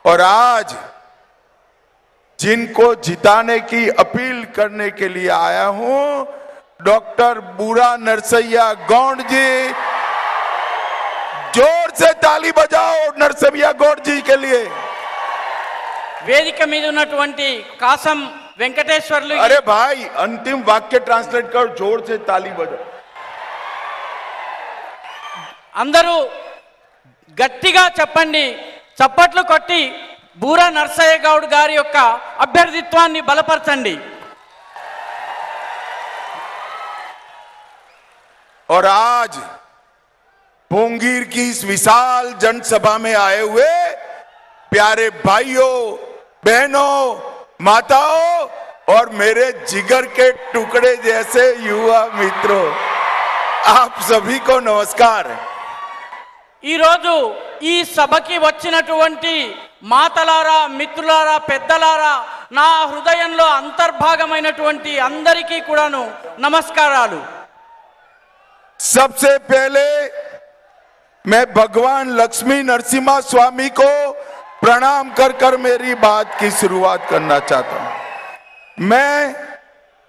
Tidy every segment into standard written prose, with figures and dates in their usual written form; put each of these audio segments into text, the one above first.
और आज जिनको जिताने की अपील करने के लिए आया हूं, डॉक्टर बूरा नरसैया गौड़ जी, जोर से ताली बजाओ नरसैया गौड़ जी के लिए। वेदिक मीद उन्नटुवंटी कासम वेंकटेश्वर्लु। अरे भाई अंतिम वाक्य ट्रांसलेट कर, जोर से ताली बजाओ। अंदरू గట్టిగా చెప్పండి, చప్పట్లు కొట్టి బూరా నరసయ్య గౌడ్ గారి యొక్క అభ్యర్థిత్వాన్ని బలపరచండి। और आज पोंगीर की इस विशाल जनसभा में आए हुए प्यारे भाइयों, बहनों, माताओं और मेरे जिगर के टुकड़े जैसे युवा मित्रों, आप सभी को नमस्कार। ఈ రోజు ఈ సభకి వచ్చినటువంటి మాతలారా, మిత్రులారా, పెద్దలారా, నా హృదయంలో అంతర్భాగమైనటువంటి అందరికీ కూడాను నమస్కారాలు। सबसे पहले मैं भगवान लक्ष्मी नरसिम्हा स्वामी को प्रणाम कर कर मेरी बात की शुरुआत करना चाहता हूं। मैं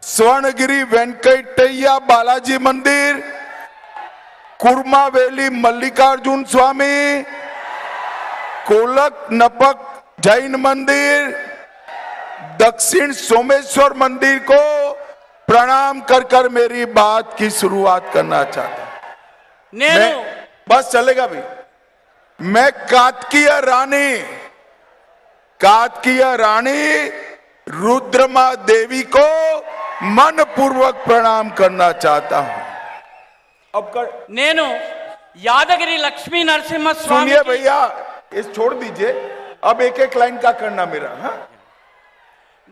स्वर्णगिरी वेंकटैया बालाजी मंदिर, कुर्मावेली मल्लिकार्जुन स्वामी, कोलक नपक जैन मंदिर, दक्षिण सोमेश्वर मंदिर को प्रणाम कर कर मेरी बात की शुरुआत करना चाहता हूं। मैं बस चलेगा भी। मैं कात्कीय रानी रुद्रमा देवी को मन पूर्वक प्रणाम करना चाहता हूं। अब कर నేను యాదగిరి లక్ష్మీ నరసింహ స్వామి। सुनिए भैया, इस छोड़ दीजिए, अब एक एक लाइन का करना मेरा। हाँ?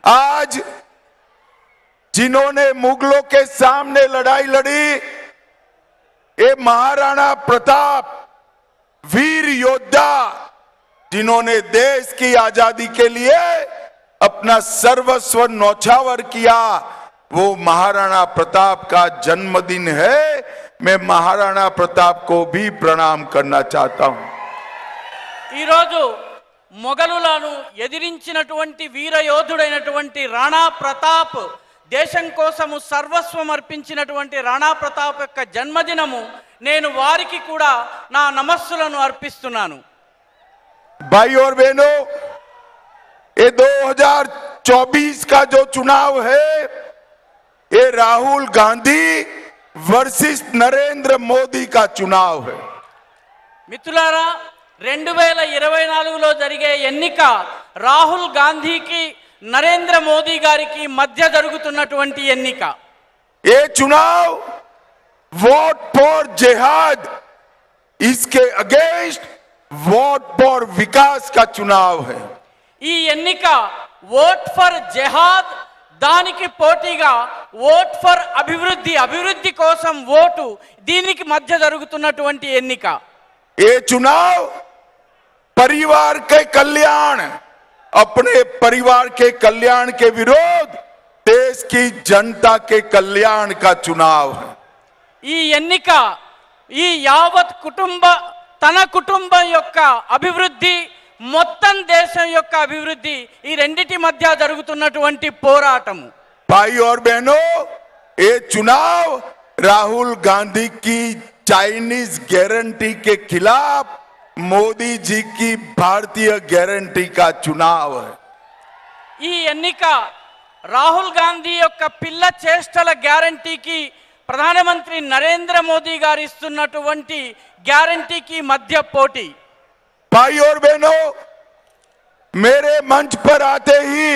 आज जिन्होंने मुगलों के सामने लड़ाई लड़ी, ये महाराणा प्रताप वीर योद्धा, जिन्होंने देश की आजादी के लिए अपना सर्वस्व न्यौछावर किया, वो महाराणा प्रताप का जन्मदिन है। मैं महाराणा प्रताप को भी प्रणाम करना चाहता हूं। ఈ రోజు మొఘలులను ఎదిరించినటువంటి వీర యోధుడైనటువంటి రాణా ప్రతాప్, దేశం కోసము సర్వస్వం అర్పించినటువంటి రాణా ప్రతాప్ యొక్క జన్మదినము, నేను వారికి కూడా నా నమస్సులను అర్పిస్తున్నాను। भाई और बहनों, ये 2024 का जो चुनाव है, ये राहुल गांधी वर्सेस नरेंद्र मोदी का चुनाव है। మిత్రులారా, 2024లో జరిగే ఎన్నిక రాహుల్ గాంధీకి, నరేంద్ర మోదీ గారికి మధ్య జరుగుతున్నటువంటి ఎన్నిక। ये चुनाव वोट फॉर जिहाद, इसके अगेंस्ट वोट फॉर विकास का चुनाव है। ఈ ఎన్నిక ఓట్ ఫర్ జెహాద్, దానికి పోటీగా ఓట్ ఫర్ అభివృద్ధి, అభివృద్ధి కోసం ఓటు, దీనికి మధ్య జరుగుతున్నటువంటి ఎన్నిక। ये चुनाव परिवार के कल्याण, अपने परिवार के कल्याण के विरोध देश की जनता के कल्याण का चुनाव है। ఈ ఎన్నిక ఈ యావత్ తన కుటుంబం యొక్క అభివృద్ధి, మొత్తం దేశం యొక్క అభివృద్ధి, ఈ రెండిటి మధ్య జరుగుతున్నటువంటి పోరాటము। भाई और बहनों, ये चुनाव राहुल गांधी की चाइनीज गारंटी के खिलाफ मोदी जी की भारतीय गारंटी का चुनाव है। ఈ ఎన్నిక రాహుల్ గాంధీ యొక్క పిల్ల చేష్టల గ్యారంటీకి, ప్రధానమంత్రి నరేంద్ర మోదీ గారు ఇస్తున్నటువంటి గ్యారంటీకి మధ్య పోటీ। भाई और बहनों, मेरे मंच पर आते ही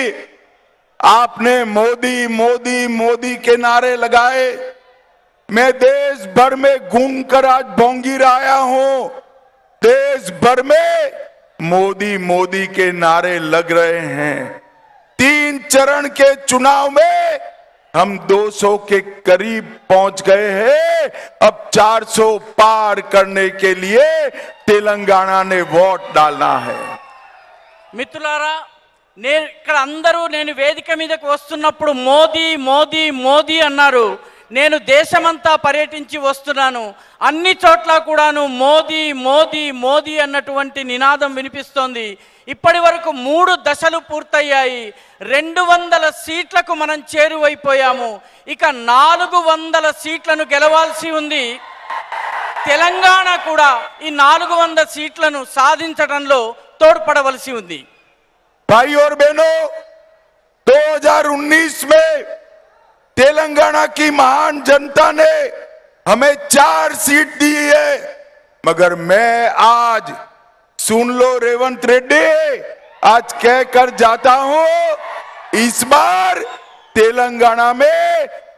आपने मोदी मोदी मोदी के नारे लगाए। मैं देश भर में घूम कर आज बोंगीर आया हूं। देश भर में मोदी मोदी के नारे लग रहे हैं। 3 चरण के चुनाव में हम 200 के करीब पहुंच गए हैं। अब 400 पार करने के लिए तेलंगाना ने वोट डालना है। మిత్రులారా, ఇక్కడ అందరూ నేను వేదిక మీదకి వస్తున్నప్పుడు మోదీ మోదీ మోదీ అన్నారు। నేను దేశమంతా పర్యటించి వస్తున్నాను. అన్ని చోట్ల కూడాను మోదీ మోదీ మోదీ అన్నటువంటి నినాదం వినిపిస్తోంది. ఇప్పటి వరకు 3 దశలు పూర్తయ్యాయి. 200 సీట్లకు మనం చేరువైపోయాము. ఇక 400 సీట్లను గెలవాల్సి ఉంది. తెలంగాణ కూడా ఈ 400 సీట్లను సాధించడంలో తోడ్పడవలసి ఉంది. भाई और बहनों, 2019 में तेलंगाना की महान जनता ने हमें 4 सीट दी है, मगर मैं आज सुन लो रेवंत रेड्डी, आज कहकर जाता हूं, इस बार तेलंगाना में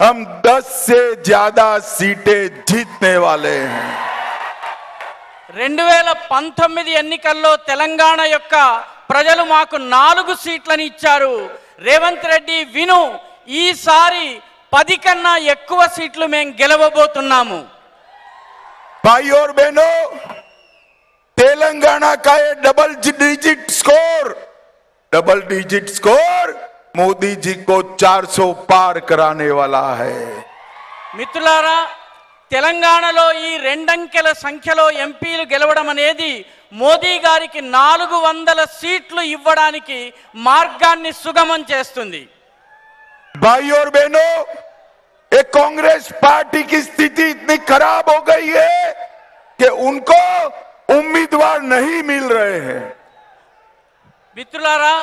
हम 10 से ज्यादा सीटें जीतने वाले हैं. 2019 ఎన్నికల్లో తెలంగాణ యొక్క ప్రజలు మాకు 4 సీట్లను ఇచ్చారు. రేవంత్ రెడ్డి విను, ఈసారి 10 కన్నా ఎక్కువ సీట్లు మేము గెలవబోతున్నాము. भाई और बहनों, तेलंगाना का ये double digit score Modi ji को 400 पार कराने वाला है. మిత్రులారా, తెలంగాణలో ఈ 2 అంకెల సంఖ్యలో ఎంపీలు గెలవడం అనేది మోదీ గారికి 400 సీట్లు ఇవ్వడానికి మార్గాన్ని సుగమం చేస్తుంది. भाई और बहनों, एक कांग्रेस पार्टी की स्थिति इतनी खराब हो गई है कि उनको उम्मीदवार नहीं मिल रहे हैं. మిత్రులారా,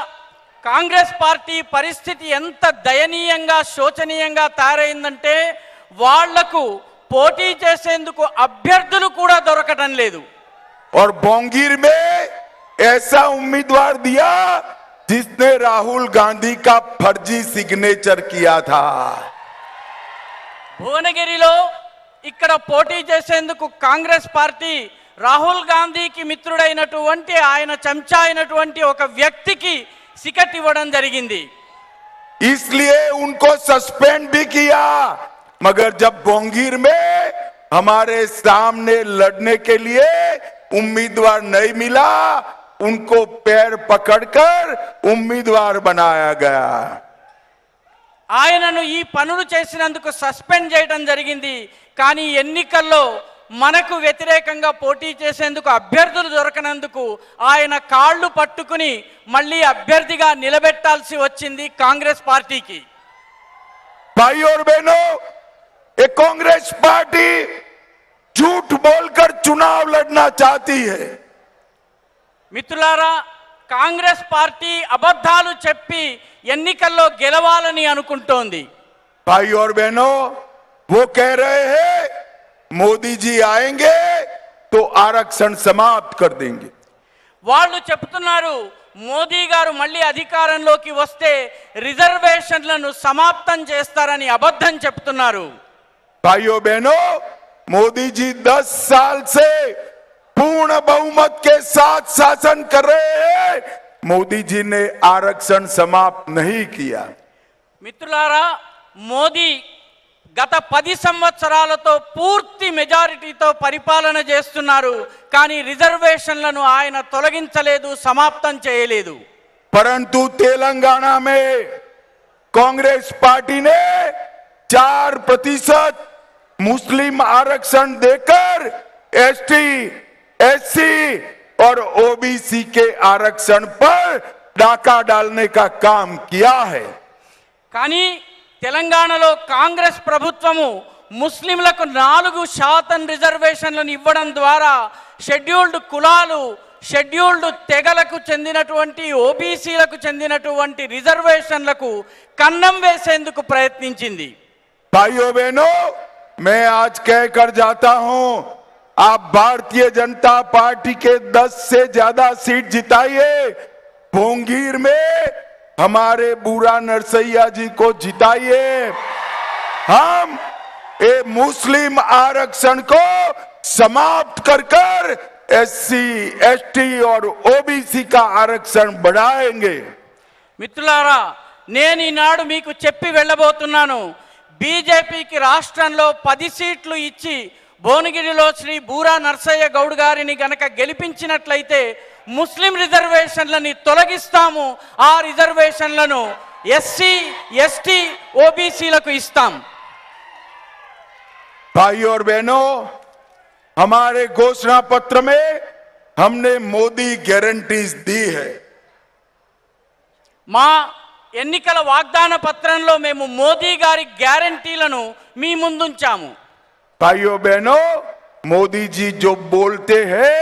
కాంగ్రెస్ పార్టీ పరిస్థితి ఎంత దయనీయంగా శోచనీయంగా తయారైందంటే వాళ్లకు పోటీ చేసేందుకు అభ్యర్థులు కూడా దొరకడం లేదు. और बोंगीर में ऐसा उम्मीदवार दिया जिसने राहुल गांधी का फर्जी सिग्नेचर किया था. భువనగిరిలో ఇక్కడ పోటీ చేసేందుకు కాంగ్రెస్ పార్టీ రాహుల్ గాంధీకి మిత్రుడైనటువంటి ఆయన చెంచా అయినటువంటి ఒక వ్యక్తికి టికెట్ ఇవ్వడం జరిగింది. इसलिए उनको सस्पेंड भी किया, मगर जब बोंगीर में हमारे सामने लड़ने के लिए उम्मीदवार नहीं मिला, उनको पैर पकड़कर उम्मीदवार बनाया गया. ఆయనను ఈ పనులు చేసినందుకు సస్పెండ్ చేయడం జరిగింది. కానీ ఎన్నికల్లో మనకు వ్యతిరేకంగా పోటీ చేసేందుకు అభ్యర్థులు దొరకనందుకు ఆయన కాళ్ళు పట్టుకుని మళ్ళీ అభ్యర్థిగా నిలబెట్టాల్సి వచ్చింది కాంగ్రెస్ పార్టీకి. भाई और बहनों, एक कांग्रेस पार्टी झूठ बोलकर चुनाव लड़ना चाहती है. మిత్రులారా, కాంగ్రెస్ పార్టీ అబద్ధాలు చెప్పి ఎన్నికల్లో గెలవాలని అనుకుంటోంది. भाई और बहनों, वो कह रहे हैं मोदी जी आएंगे तो आरक्षण समाप्त कर देंगे. వాళ్ళు చెప్తున్నారు మోదీ గారు మళ్ళీ అధికారంలోకి వస్తే రిజర్వేషన్లను సమాప్తం చేస్తారని అబద్ధం చెప్తున్నారు. भाइयों बहनों, मोदी जी 10 साल से पूर्ण बहुमत के साथ शासन कर रहे हैं. मोदी जी ने आरक्षण समाप्त नहीं किया. మిత్రులారా, మోదీ గత 10 సంవత్సరాలతో పూర్తి మెజారిటీతో పరిపాలన చేస్తున్నారు. కానీ రిజర్వేషన్లను ఆయన తొలగించలేదు, సమాప్తం చేయలేదు. परंतु तेलंगाना में कांग्रेस पार्टी ने 4% मुस्लिम आरक्षण देकर एसटी, एससी और ओबीसी के आरक्षण पर डाका डालने का काम किया है. కానీ తెలంగాణలో కాంగ్రెస్ ప్రభుత్వము ముస్లింలకు 4% రిజర్వేషన్లను ఇవ్వడం ద్వారా షెడ్యూల్డ్ కులాలు, షెడ్యూల్డ్ తెగలకు చెందినటువంటి ఓబీసీలకు చెందినటువంటి రిజర్వేషన్లకు కన్నం వేసేందుకు ప్రయత్నించింది. भाइयों बहनों, मैं आज कहकर जाता हूं, आप भारतीय जनता पार्टी के 10 से ज्यादा सीट जिताइए. भोंगीर में हमारे बूरा नरसैया जी को जिताइए. हम ये मुस्लिम आरक्षण को समाप्त कर एससी, एसटी और ओबीसी का आरक्षण बढ़ाएंगे. మిత్రులారా, నేను ఈనాడు మీకు చెప్పి వెళ్ళబోతున్నాను. బీజేపీకి రాష్ట్రంలో 10 సీట్లు ఇచ్చి భువనగిరిలో శ్రీ బూరా నర్సయ్య గౌడ్ గారిని గనక గెలిపించినట్లయితే ముస్లిం రిజర్వేషన్లని తొలగిస్తాము. ఆ రిజర్వేషన్లను ఎస్సీ, ఎస్టీ, ఓబీసీలకు ఇస్తాం. भाई और बहनों, हमारे घोषणा पत्र में हमने मोदी गारंटीज दी है। మా ఎన్నికల వాగ్దాన పత్రంలో మేము మోదీ గారి గ్యారెంటీలను మీ ముందుంచాము। भाइयों बहनों, मोदी जी जो बोलते हैं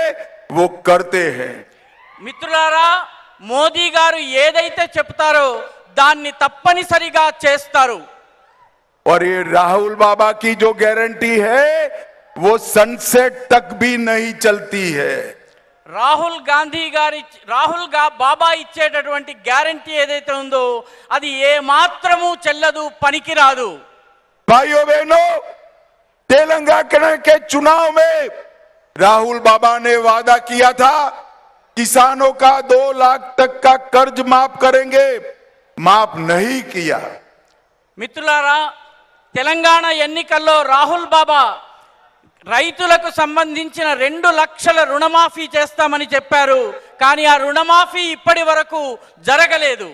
वो करते हैं। మిత్రులారా, మోదీ గారు ఏదైతే చెప్తారో దాన్ని తప్పనిసరిగా చేస్తారు। और ये राहुल बाबा की जो गारंटी है वो सनसेट तक भी नहीं चलती है। రాహుల్ బాబా ఇచ్చేటటువంటి గ్యారెంటీ ఏదైతే ఉందో అది ఏ మాత్రము చెల్లదు, పనికిరాదు। भाइयों बहनों, तेलंगाना के चुनाव में राहुल बाबा ने वादा किया था किसानों का 2 लाख तक का कर्ज माफ करेंगे, माफ नहीं किया। మిత్రులారా, తెలంగాణ ఎన్నికల్లో రాహుల్ బాబా రైతులకు సంబంధించిన 2 లక్షల రుణమాఫీ చేస్తామని చెప్పారు, కానీ ఆ రుణమాఫీ ఇప్పటి వరకు జరగలేదు।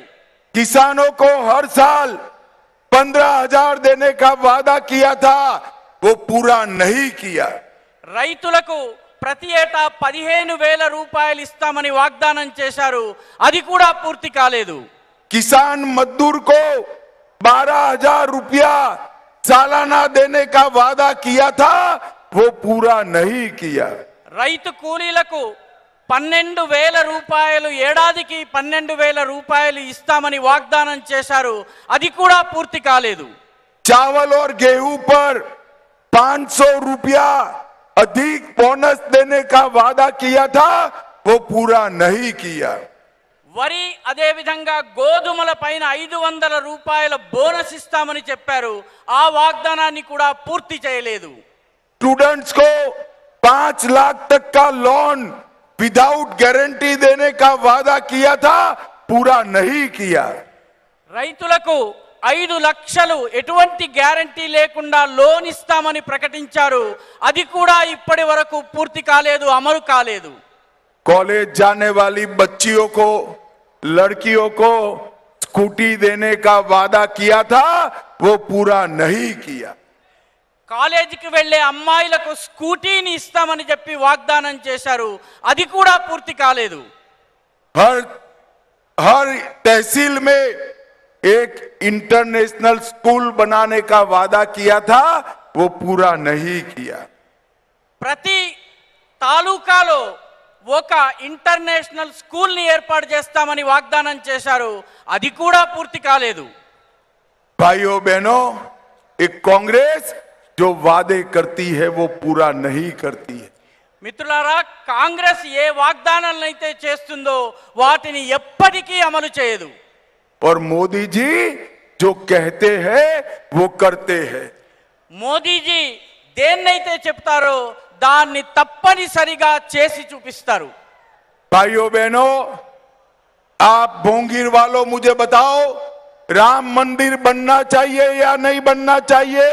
किसानों को हर साल 15,000 देने का वादा किया था, वो पूरा नहीं किया। రైతులకు ప్రతి ఏటా 15,000 రూపాయలు ఇస్తామని వాగ్దానం చేశారు, అది కూడా పూర్తి కాలేదు। किसान मजदूर को 12,000 रुपया सालाना देने का वादा किया था, वो पूरा नहीं किया। రైతు కూలీలకు 12,000 రూపాయలు, ఏడాదికి 12,000 రూపాయలు ఇస్తామని వాగ్దానం చేశారు, అది కూడా పూర్తి కాలేదు। चावल और गेहूं पर 500 रुपया अधिक बोनस देने का वादा किया था, वो पूरा नहीं किया। వరి అదే విధంగా గోధుమల పైన 500 రూపాయల బోనస్ ఇస్తామని చెప్పారు, ఆ వాగ్దానాన్ని కూడా పూర్తి చేయలేదు। स्टूडेंट्स को 5 लाख तक का लोन विदाउट गारंटी देने का वादा किया था, पूरा नहीं किया। రైతులకు 5 లక్షలు ఎటువంటి గ్యారెంటీ లేకుండా లోన్ ఇస్తామని ప్రకటించారు, అది కూడా ఇప్పటి వరకు పూర్తి కాలేదు, అమలు కాలేదు। कॉलेज जाने वाली बच्चियों को, लड़कियों को स्कूटी देने का वादा किया था, वो पूरा नहीं किया। కాలేజీకి వెళ్లే అమ్మాయిలకు స్కూటీని ఇస్తామని చెప్పి వాగ్దానం చేశారు, అది కూడా పూర్తి కాలేదు। हर तहसील में एक इंटरनेशनल स्कूल बनाने का वादा किया था, वो पूरा नहीं किया। ప్రతి తాలూకాలో ఒక ఇంటర్నేషనల్ స్కూల్ ని ఏర్పాటు చేస్తామని వాగ్దానం చేశారు, అది కూడా పూర్తి కాలేదు। भाइयों बहनों, एक कांग्रेस जो वादे करती है वो पूरा नहीं करती है। మిత్రులారా, కాంగ్రెస్ ఏ వాగ్దానాలను అయితే చేస్తుందో వాటిని ఎప్పటికీ అమలు చేయదు। और मोदी जी जो कहते हैं वो करते हैं। మోదీజీ దేన్నైతే చెప్తారో దాన్ని తప్పనిసరిగా చేసి చూపిస్తారు। भाइयों बहनों, आप भोंगीर वालों मुझे बताओ, राम मंदिर बनना चाहिए या नहीं बनना चाहिए?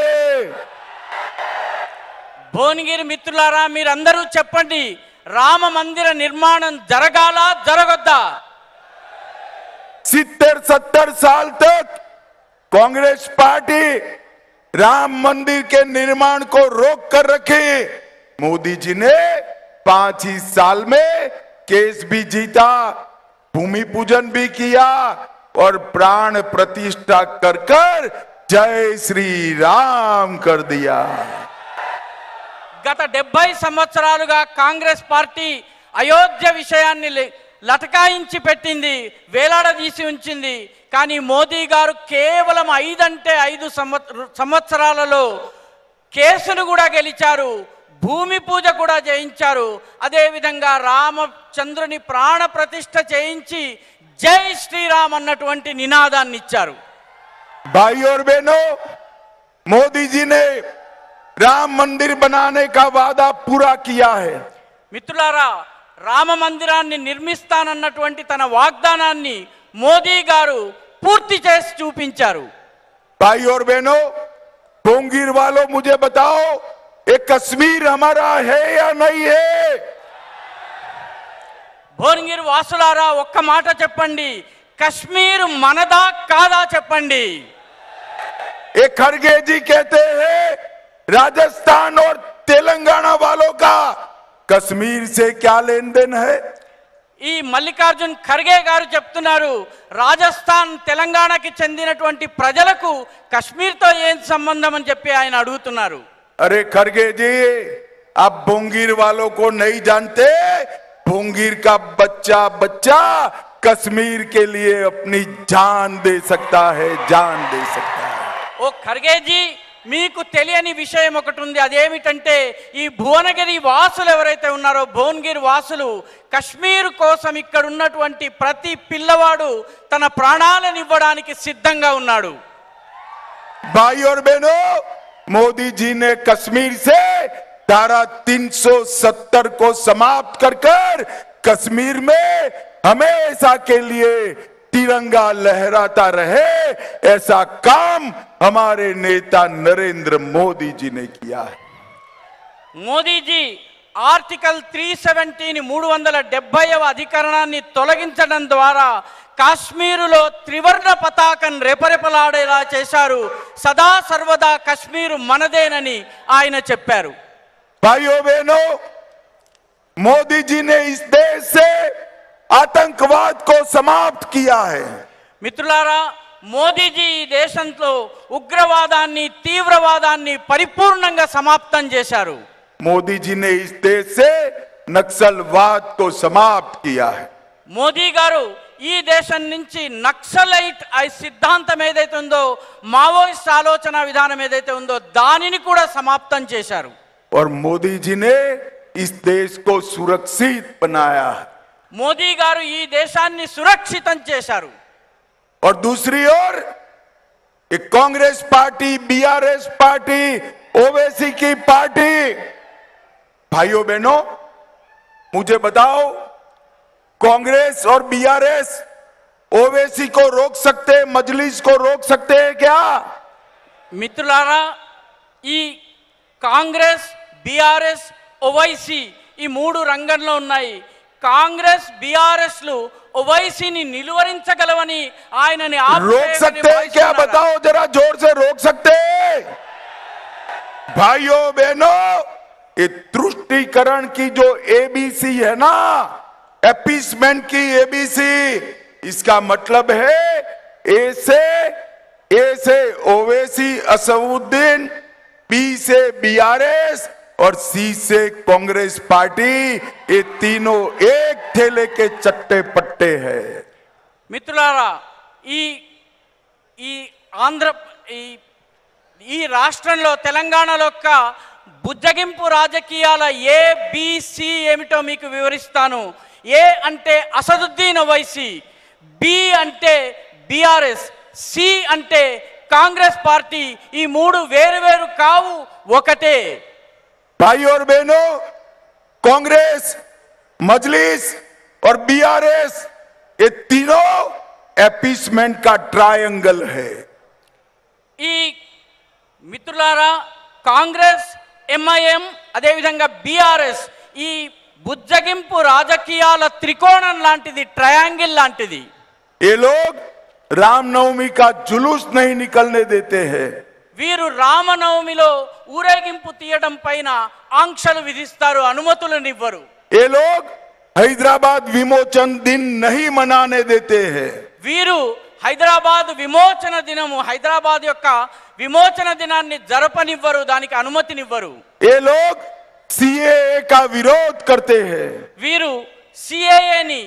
భువనగిరి మిత్రులారా, మీరందరూ చెప్పండి, రామ మందిర నిర్మాణం జరగాలా, జరగొద్దా? 70-70 साल तक कांग्रेस पार्टी राम मंदिर के निर्माण को रोक कर रखी। मोदी जी ने 5 ही साल में केस भी जीता, भूमि पूजन भी किया और प्राण प्रतिष्ठा कर जय श्री राम कर दिया। గత 70 సంవత్సరాలుగా కాంగ్రెస్ పార్టీ అయోధ్య విషయాన్ని లటకాయించి పెట్టింది, వేలాడదీసి ఉంచింది, కానీ మోదీ గారు కేవలం 5 సంవత్సరాలలో కేసును కూడా గెలిచారు, భూమి పూజ కూడా చేయించారు, అదే విధంగా రామచంద్రుని ప్రాణ ప్రతిష్ఠ చేయించి జై శ్రీరామ్ అన్నటువంటి నినాదాన్ని ఇచ్చారు। भाई और बहनों, मोदी जी ने राम मंदिर बनाने का वादा पूरा किया है। మిత్రులారా, రామ మందిరాన్ని నిర్మిస్తానన్నటువంటి తన వాగ్దానాన్ని మోదీ గారు పూర్తి చేసి చూపించారు। भाई और बहनों, भोंगीर वालों मुझे बताओ, ये कश्मीर हमारा है या नहीं है? భువనగిరి వాసులారా, ఒక్క మాట చెప్పండి, కశ్మీర్ మనదా కాదా చెప్పండి। एक खड़गे जी कहते हैं राजस्थान और तेलंगाना वालों का कश्मीर से क्या लेन देन है? ఈ మల్లికార్జున్ ఖర్గే గారు చెప్తున్నారు, రాజస్థాన్ తెలంగాణకి చెందినటువంటి ప్రజలకు కశ్మీర్తో ఏం సంబంధం అని చెప్పి ఆయన అడుగుతున్నారు. अरे खरगे जी, आप बोंगीर वालों को नहीं जानते. बोंगीर का बच्चा बच्चा कश्मीर के लिए अपनी जान दे सकता है, जान दे सकता है. ఓ ఖర్గే జీ, మీకు తెలియని విషయం ఒకటి ఉంది. అదేమిటంటే ఈ భువనగిరి వాసులు ఎవరైతే ఉన్నారో, భువనగిరి వాసులు కశ్మీర్ కోసం ఇక్కడ ఉన్నటువంటి ప్రతి పిల్లవాడు తన ప్రాణాలను ఇవ్వడానికి సిద్ధంగా ఉన్నాడు. भाई और बहनों, मोदी जी ने कश्मीर से धारा 370 को समाप्त कर कर कश्मीर में हमेशा के लिए तिरंगा लहराता रहे, ऐसा काम हमारे नेता नरेंद्र मोदी जी ने किया है. మోదీజీ ఆర్టికల్ 370 370వ అధికరణాన్ని తొలగించడం ద్వారా కాశ్మీరులో త్రివర్ణ పతాకం రెపరెపలాడేలా చేశారు. సదా సర్వదా కశ్మీరు మనదేనని ఆయన చెప్పారు. भाइयों बहनों, मोदी जी ने इस देश से आतंकवाद को समाप्त किया है. మిత్రులారా, మోదీజీ ఈ దేశంలో ఉగ్రవాదాన్ని, తీవ్రవాదాన్ని పరిపూర్ణంగా సమాప్తం చేశారు. मोदी जी ने इस देश से नक्सलवाद को समाप्त किया है. మోదీ గారు ఈ దేశం నుంచి నక్సలైట్ సిద్ధాంతం ఏదైతే ఉందో, మావోయిస్ట్ ఆలోచన విధానం ఏదైతే ఉందో దానిని కూడా సమాప్తం చేశారు. और मोदी जी ने इस देश को सुरक्षित बनाया है. మోదీ గారు ఈ దేశాన్ని సురక్షితం చేశారు. और दूसरी ओर एक Congress party, BRS party, Owaisi की पार्टी, भाइयों बहनों, मुझे बताओ, कांग्रेस और बीआरएस ओवैसी को रोक सकते, मजलिस को रोक सकते हैं क्या? మిత్రులారా, ఈ కాంగ్రెస్, బీఆర్ఎస్, ఓవైసీ ఈ మూడు రంగంలో ఉన్నాయి. కాంగ్రెస్, బీఆర్ఎస్లు ఓవైసీని నిలువరించగలవని ఆయనని रोक सकते हैं क्या? बताओ जरा, जोर से रोक सकते हैं? भाइयों बहनों, ये तुष्टीकरण की जो एबीसी है ना, एपीसमेंट की एबीसी, इसका मतलब है ए से ओवैसी असदुद्दीन, बी से बीआरएस और सी से कांग्रेस पार्टी, ये तीनों एक थैले के चट्टे पट्टे हैं. మిత్రులారా, ఈ ఆంధ్ర ఈ రాష్ట్రంలో, తెలంగాణలో బుజ్జగింపు రాజకీయాల ఏబిసి ఏమిటో మీకు వివరిస్తాను. ఏ అంటే అసదుద్దీన్ ఓవైసీ, బి అంటే బీఆర్ఎస్, సి అంటే కాంగ్రెస్ పార్టీ. ఈ మూడు వేరు వేరు కావు, ఒకటే. भाई और बहनों, कांग्रेस, मजलिस और बीआरएस, ये तीनों एपीसमेंट का ट्रायंगल है. ఈ మిత్రులారా, కాంగ్రెస్, ఎంఐఎం, అదేవిధంగా బీఆర్ఎస్ ఈ బుజ్జగింపు రాజకీయాల త్రికోణం లాంటిది, ట్రయాంగిల్ లాంటిది. ये लोग रामनवमी का जुलूस नहीं निकलने देते हैं. వీరు రామనవమిలో ఊరేగింపు తీయడం పైన ఆంక్షలు విధిస్తారు, అనుమతులనివ్వరు. ये लोग हैदराबाद विमोचन दिन नहीं मनाने देते हैं. వీరు హైదరాబాద్ విమోచన దినము, హైదరాబాద్ యొక్క విమోచన దినాన్ని జరపనివ్వరు, దానికి అనుమతినివ్వరు. ये लोग सीएए का विरोध करते हैं. వీరు సిఏఏని,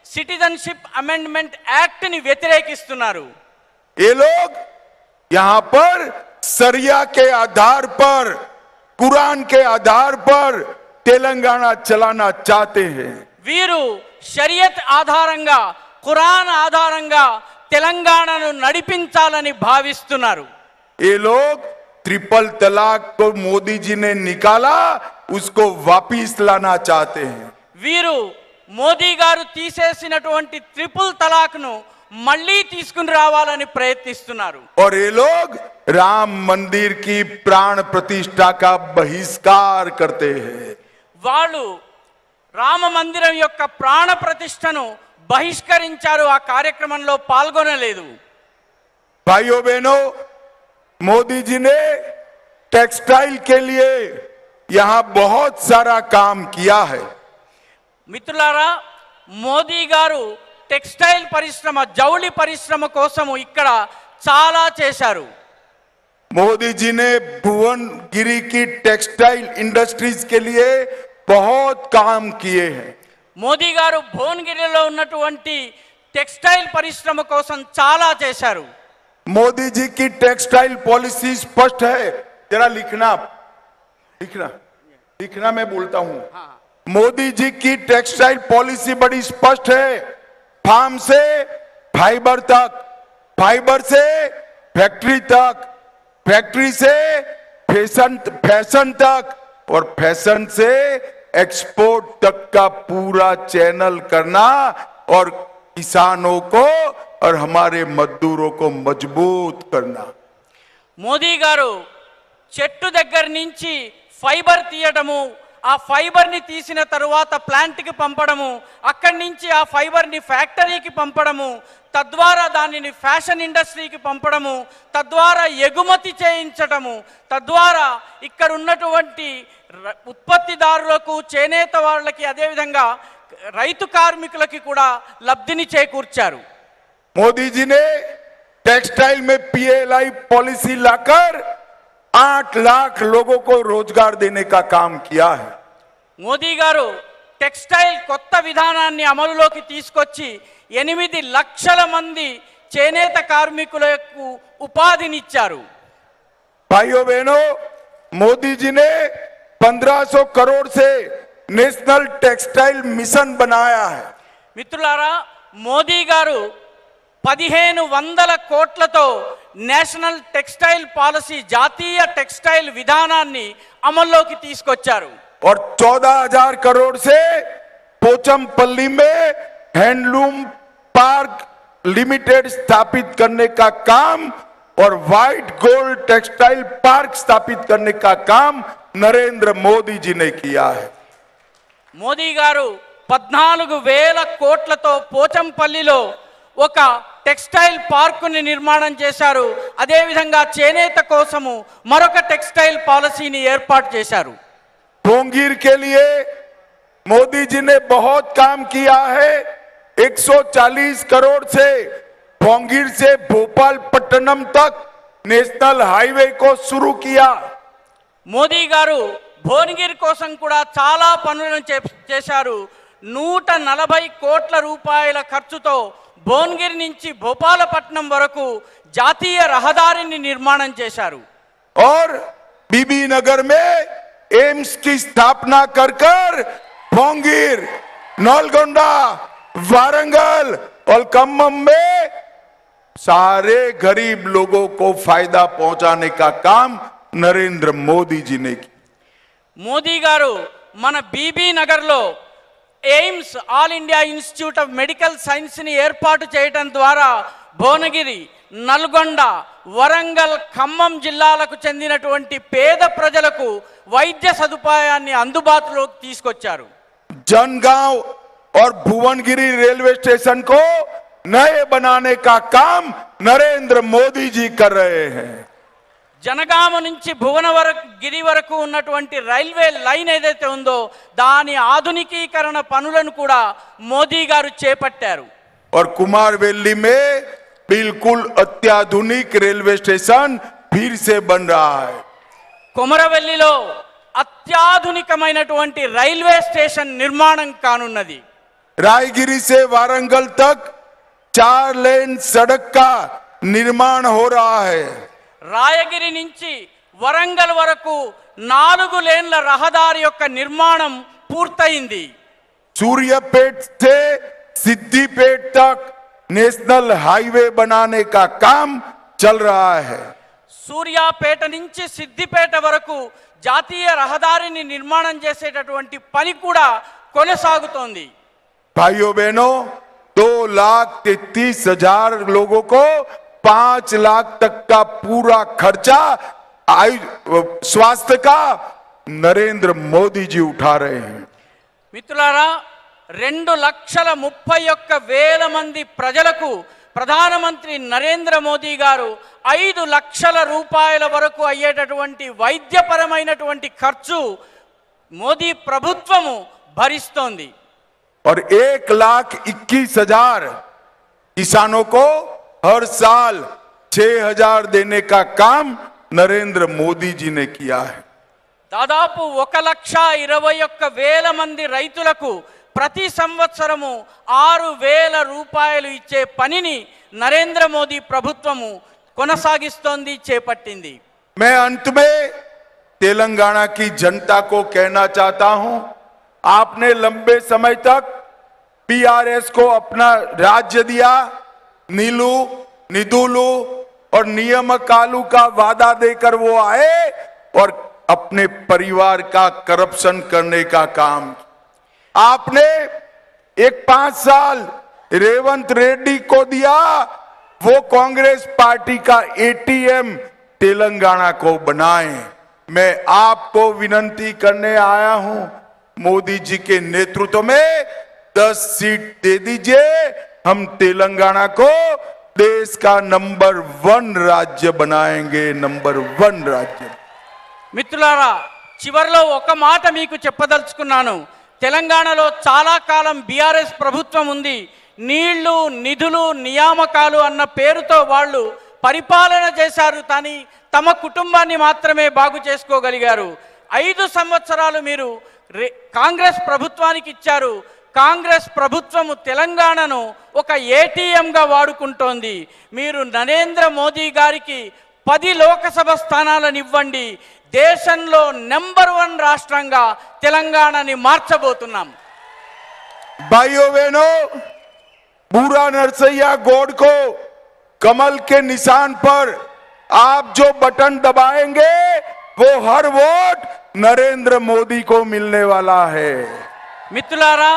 సిటిజన్షిప్ అమెండ్మెంట్ యాక్ట్ ని వ్యతిరేకిస్తున్నారు. ये लोग यहां पर सरिया के आधार पर, कुरान के आधार पर तेलंगाना चलाना चाहते हैं. వీరు షరియత్ ఆధారంగా, ఖురాన్ ఆధారంగా తెలంగాణను నడిపించాలని భావిస్తున్నారు. ये लोग ट्रिपल तलाक को मोदी जी ने निकाला, उसको वापिस लाना चाहते हैं. వీరు మోదీ గారు తీసేసినటువంటి ట్రిపుల్ తలాక్ను మళ్ళీ తీసుకుని రావాలని ప్రయత్నిస్తున్నారు. और ये लोग राम मंदिर की प्राण प्रतिष्ठा का बहिष्कार करते हैं. వాళ్ళు రామ మందిరం యొక్క ప్రాణ ప్రతిష్టను బహిష్కరించారు, ఆ కార్యక్రమంలో పాల్గొనలేదు. भाइयों बहनों, मोदी जी ने टेक्सटाइल के लिए यहां बहुत सारा काम किया है। మిత్రులారా, మోదీ గారు టెక్స్టైల్ పరిశ్రమ, జౌళి పరిశ్రమ కోసము ఇక్కడ చాలా చేశారు. मोदी जी ने भुवनगिरी की टेक्सटाइल इंडस्ट्रीज के लिए बहुत काम किए हैं। మోదీ గారు భువనగిరిలో ఉన్నటువంటి టెక్స్టైల్ పరిశ్రమ కోసం చాలా చేశారు. मोदी जी की टेक्सटाइल पॉलिसी स्पष्ट है। जरा लिखना लिखना लिखना मैं बोलता हूं। मोदी जी की टेक्सटाइल पॉलिसी बड़ी स्पष्ट है। फार्म से फाइबर तक, फाइबर से फैक्ट्री तक, फैक्ट्री से फैशन तक और फैशन से एक्सपोर्ट तक का पूरा चैनल करना और किसानों को और हमारे मजदूरों को मजबूत करना। మోదీ గారు చెట్టు దగ్గర నుంచి ఫైబర్ తీయడము, ఆ ఫైబర్ని తీసిన తరువాత ప్లాంట్కి పంపడము, అక్కడి నుంచి ఆ ఫైబర్ని ఫ్యాక్టరీకి పంపడము, తద్వారా దానిని ఫ్యాషన్ ఇండస్ట్రీకి పంపడము, తద్వారా ఎగుమతి చేయించడము, తద్వారా ఇక్కడ ఉన్నటువంటి ఉత్పత్తిదారులకు, చేనేత వాళ్ళకి, అదేవిధంగా రైతు కార్మికులకి కూడా లబ్ధిని చేకూర్చారు. मोदी जी ने टेक्सटाइल में पीएलआई पॉलिसी लाकर 8 लाख लोगों को रोजगार देने का काम किया है। మోదీ గారు టెక్స్టైల్ కొత్త విధానాన్ని అమలులోకి తీసుకొచ్చి 8 లక్షల మంది చేనేత కార్మికులకు ఉపాధినిచ్చారు. भाइयों बहनों, मोदी जी ने 1500 करोड़ से नेशनल टेक्सटाइल मिशन बनाया है। మిత్రులారా, మోదీ గారు 1500 కోట్లతో నేషనల్ టెక్స్టైల్ పాలసీ, జాతీయ టెక్స్టైల్ విధానాన్ని అమల్లోకి తీసుకొచ్చారు. और 14,000 करोड़ से पोचमपल्ली में हैंडलूम पार्क लिमिटेड स्थापित करने का काम और व्हाइट गोल्ड टेक्सटाइल पार्क स्थापित करने का काम नरेंद्र मोदी जी ने किया है। మోదీ గారు 14,000 కోట్లతో పోచంపల్లిలో ఒక టెక్స్టైల్ పార్కుని నిర్మాణం చేశారు. అదేవిధంగా చేనేత కోసము మరొక టెక్స్టైల్ పాలసీని ఏర్పాటు చేశారు. भोंगीर के लिए मोदी जी ने बहुत काम किया है। 140 करोड़ से भोंगीर से भोपालपट्टनम तक नेशनल हाईवे को शुरू किया। మోదీ గారు భువనగిరి కోసం కూడా చాలా పనులను చేశారు. 140 కోట్ల రూపాయల ఖర్చుతో భువనగిరి నుంచి భోపాలపట్నం వరకు జాతీయ రహదారిని నిర్మాణం చేశారు. और बीबी नगर में एम्स की स्थापना कर भोंगीर, नलगोंडा, वारंगल और खम्मम में सारे गरीब लोगों को फायदा पहुंचाने का काम नरेंद्र मोदी जी ने किया। మోదీ గారు మన బీబీ నగర్లో AIIMS, all India institute of medical సైన్స్ని ఏర్పాటు చేయడం ద్వారా భువనగిరి, నల్గొండ, వరంగల్, ఖమ్మం జిల్లాలకు చెందినటువంటి పేద ప్రజలకు వైద్య సదుపాయాన్ని అందుబాటులోకి తీసుకొచ్చారు. जनगांव और भुवनगिरी रेलवे स्टेशन को नए बनाने का काम नरेंद्र मोदी जी कर रहे हैं। జనగామ నుంచి భువనగిరి వరకు ఉన్నటువంటి రైల్వే లైన్ ఏదైతే ఉందో దాని ఆధునికీకరణ పనులను కూడా మోదీ గారు చేపట్టారు. और कुमारवेली में बिल्कुल अत्याधुनिक रेलवे स्टेशन फिर से बन रहा है। కొమరవెల్లిలో అత్యాధునికమైనటువంటి రైల్వే స్టేషన్ నిర్మాణం కానున్నది. रायगिरी से वारंगल तक 4 लेन सड़क का निर्माण हो रहा है। రాయగిరి నుంచి వరంగల్ వరకు 4 లేన్ల రహదారి యొక్క నిర్మాణం పూర్తయింది. सूर्यपेट से सिद्धिपेट तक नेशनल हाईवे बनाने का काम चल रहा है। సూర్యాపేట నుంచి సిద్దిపేట వరకు జాతీయ రహదారిని నిర్మాణం చేసేటటువంటి పని కూడా కొనసాగుతోంది. भाइयों बहनों, 2,33,000 लोगों को 5 लाख तक का पूरा खर्चा स्वास्थ्य का नरेंद्र मोदी जी उठा रहे हैं। మిత్రులారా, 2,31,000 మంది ప్రజలకు ప్రధానమంత్రి నరేంద్ర మోదీ గారు 5 లక్షల రూపాయల వరకు అయ్యేటటువంటి వైద్యపరమైనటువంటి ఖర్చు మోదీ ప్రభుత్వము భరిస్తోంది. और 1,21,000 किसानों को हर साल 6,000 देने का काम नरेंद्र मोदी जी ने किया है. దాదాపు 1,21,000 మంది రైతులకు ప్రతి సంవత్సరము 6,000 రూపాయలు ఇచ్చే పనిని నరేంద్ర మోదీ ప్రభుత్వము కొనసాగిస్తోంది, చేపట్టింది. मैं अंत में तेलंगाना की जनता को कहना चाहता हूं, आपने लंबे समय तक पीआरएस को अपना राज्य दिया, नीलू निदुलू और नियमकालू का वादा देकर वो आए और अपने परिवार का करप्शन करने का काम. आपने एक 5 साल रेवंत रेड्डी को दिया, वो कांग्रेस पार्टी का एटीएम तेलंगाना को बनाए. मैं आपको विनती करने आया हूं, मोदी जी के नेतृत्व में 10 सीट दे दीजिए, हम तेलंगाना को देश का नंबर 1 राज्य बनाएंगे, नंबर 1 राज्य. మిత్రులారా, చివర్లో ఒక మాట మీకు చెప్పదలుచుకున్నాను. తెలంగాణలో చాలా కాలం బీఆర్ఎస్ ప్రభుత్వం ఉంది. నీళ్లు, నిధులు, నియామకాలు అన్న పేరుతో వాళ్ళు పరిపాలన చేశారు, కానీ తమ కుటుంబాన్ని మాత్రమే బాగు చేసుకోగలిగారు. 5 సంవత్సరాలు మీరు కాంగ్రెస్ ప్రభుత్వానికి ఇచ్చారు. కాంగ్రెస్ ప్రభుత్వము తెలంగాణను ఒక ఏటీఎంగా వాడుకుంటోంది. మీరు నరేంద్ర మోదీ గారికి 10 లోకసభ స్థానాలను ఇవ్వండి, దేశంలో నెంబర్ 1 రాష్ట్రంగా తెలంగాణని మార్చబోతున్నాం. भाइयों बहनों, बूरा नरसैया गौड़ को कमल के निशान पर आप जो बटन दबाएंगे वो हर वोट नरेंद्र मोदी को मिलने वाला है. మిత్రులారా,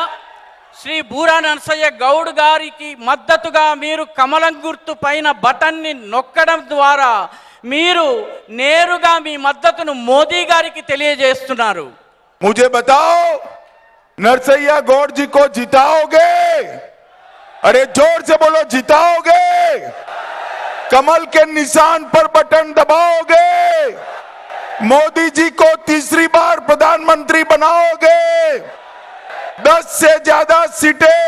శ్రీ బూరా నరసయ్య గౌడ్ గారికి మద్దతుగా మీరు కమలం గుర్తు పైన బటన్ని నొక్కడం ద్వారా మీరు నేరుగా మీ మద్దతును మోదీ గారికి తెలియజేస్తున్నారు. मुझे बताओ, नरसैया गौड़ जी को जिताओगे? अरे जोर से बोलो, जिताओगे? कमल के निशान पर बटन दबाओगे? मोदी जी को तीसरी बार प्रधानमंत्री बनाओगे? 10 से ज्यादा सीटें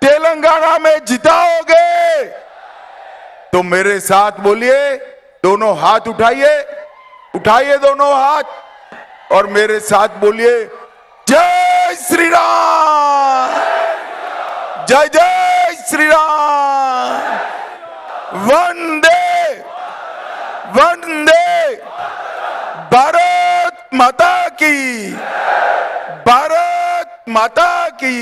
तेलंगाना में जिताओगे? तो मेरे साथ बोलिए, दोनों हाथ उठाइए, उठाइए दोनों हाथ और मेरे साथ बोलिए, जय श्री राम, जय जय श्री राम, वंदे वंदे भारत माता की, भारत माता की.